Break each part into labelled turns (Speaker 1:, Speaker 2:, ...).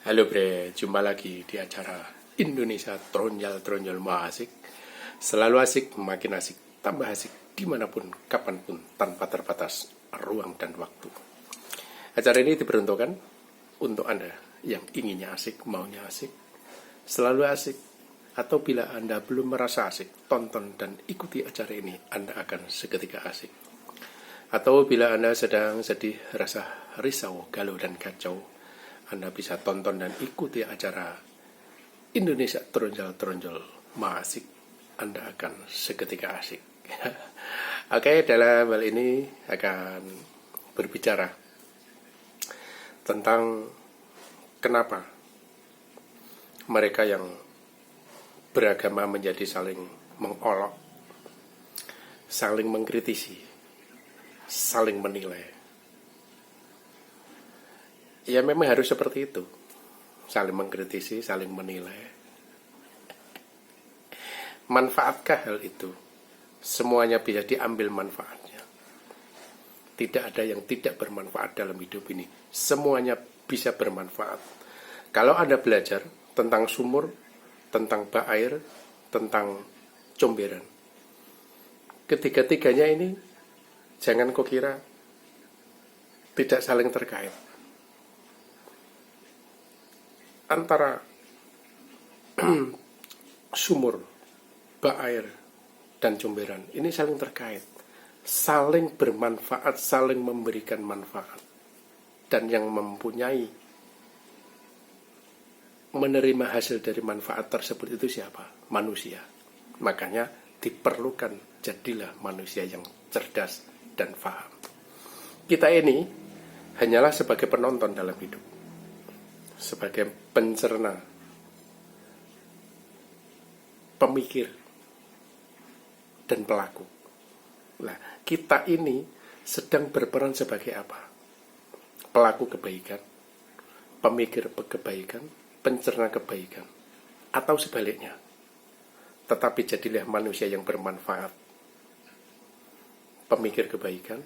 Speaker 1: Halo bre, jumpa lagi di acara Indonesia Tronjol Maha Asik. Selalu asik, makin asik, tambah asik, dimanapun, kapanpun, tanpa terbatas ruang dan waktu. Acara ini diperuntukkan untuk Anda yang inginnya asik, maunya asik, selalu asik, atau bila Anda belum merasa asik, tonton dan ikuti acara ini, Anda akan seketika asik. Atau bila Anda sedang sedih, rasa risau, galau, dan kacau, Anda bisa tonton dan ikuti acara Indonesia Tronjol Maha Asik. Anda akan seketika asik. Oke, dalam hal ini akan berbicara tentang kenapa mereka yang beragama menjadi saling mengolok, saling mengkritisi, saling menilai. Ya memang harus seperti itu. Saling mengkritisi, saling menilai. Manfaatkah hal itu? Semuanya bisa diambil manfaatnya. Tidak ada yang tidak bermanfaat dalam hidup ini. Semuanya bisa bermanfaat. Kalau Anda belajar tentang sumur, tentang bak air, tentang comberan, ketiga-tiganya ini jangan kau kira tidak saling terkait. Antara sumur, bak air, dan comberan ini saling terkait, saling bermanfaat, saling memberikan manfaat. Dan yang mempunyai menerima hasil dari manfaat tersebut itu siapa? Manusia. Makanya diperlukan jadilah manusia yang cerdas dan paham. Kita ini hanyalah sebagai penonton dalam hidup, sebagai pencerna, pemikir, dan pelaku. Nah, kita ini sedang berperan sebagai apa? Pelaku kebaikan, pemikir kebaikan, pencerna kebaikan, atau sebaliknya. Tetapi jadilah manusia yang bermanfaat, pemikir kebaikan,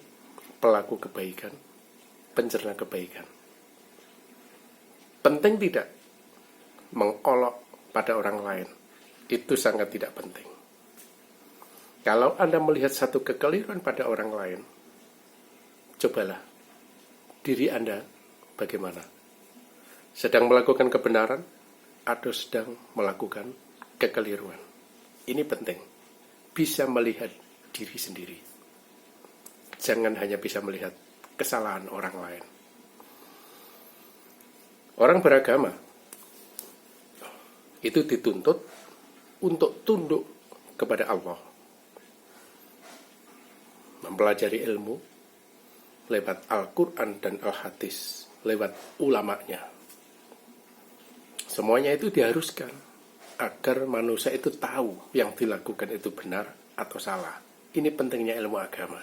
Speaker 1: pelaku kebaikan, pencerna kebaikan. Penting tidak mengolok pada orang lain? Itu sangat tidak penting. Kalau Anda melihat satu kekeliruan pada orang lain, cobalah diri Anda bagaimana? Sedang melakukan kebenaran atau sedang melakukan kekeliruan? Ini penting. Bisa melihat diri sendiri. Jangan hanya bisa melihat kesalahan orang lain. Orang beragama itu dituntut untuk tunduk kepada Allah, mempelajari ilmu lewat Al-Quran dan Al-Hadis, lewat ulamanya. Semuanya itu diharuskan agar manusia itu tahu yang dilakukan itu benar atau salah. Ini pentingnya ilmu agama.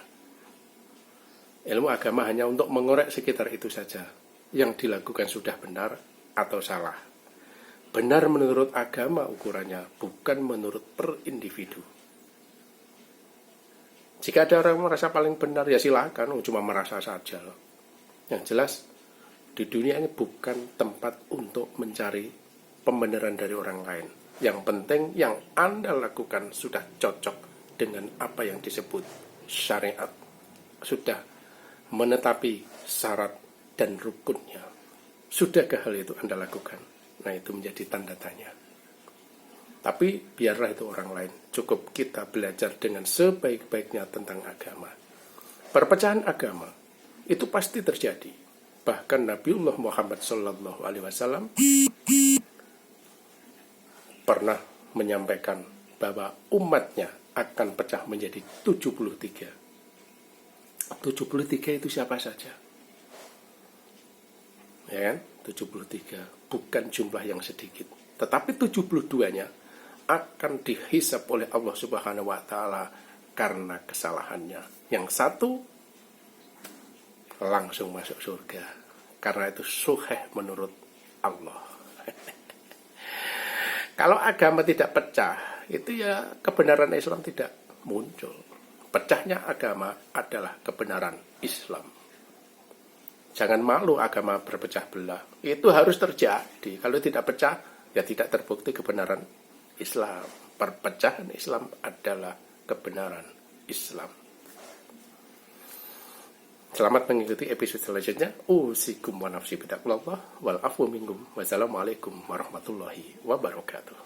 Speaker 1: Ilmu agama hanya untuk mengorek sekitar itu saja. Yang dilakukan sudah benar atau salah. Benar menurut agama ukurannya, bukan menurut per individu. Jika ada orang merasa paling benar, ya silakan, cuma merasa saja. Yang jelas, di dunia ini bukan tempat untuk mencari pembenaran dari orang lain. Yang penting yang Anda lakukan sudah cocok dengan apa yang disebut syariat. Sudah menetapi syarat dan rukunnya. Sudahkah hal itu Anda lakukan? Nah, itu menjadi tanda tanya. Tapi biarlah itu orang lain. Cukup kita belajar dengan sebaik-baiknya tentang agama. Perpecahan agama itu pasti terjadi. Bahkan Nabiullah Muhammad SAW pernah menyampaikan bahwa umatnya akan pecah menjadi 73. 73 itu siapa saja? Ya kan? 73 bukan jumlah yang sedikit, tetapi 72-nya akan dihisab oleh Allah Subhanahu wa taala karena kesalahannya. Yang satu langsung masuk surga karena itu sahih menurut Allah. Kalau agama tidak pecah, itu ya kebenaran Islam tidak muncul. Pecahnya agama adalah kebenaran Islam. Jangan malu agama berpecah belah. Itu harus terjadi. Kalau tidak pecah, ya tidak terbukti kebenaran Islam. Perpecahan Islam adalah kebenaran Islam. Selamat mengikuti episode selanjutnya. Usikum wa nafsi bitaqwallah wal afu minkum. Wassalamualaikum warahmatullahi wabarakatuh.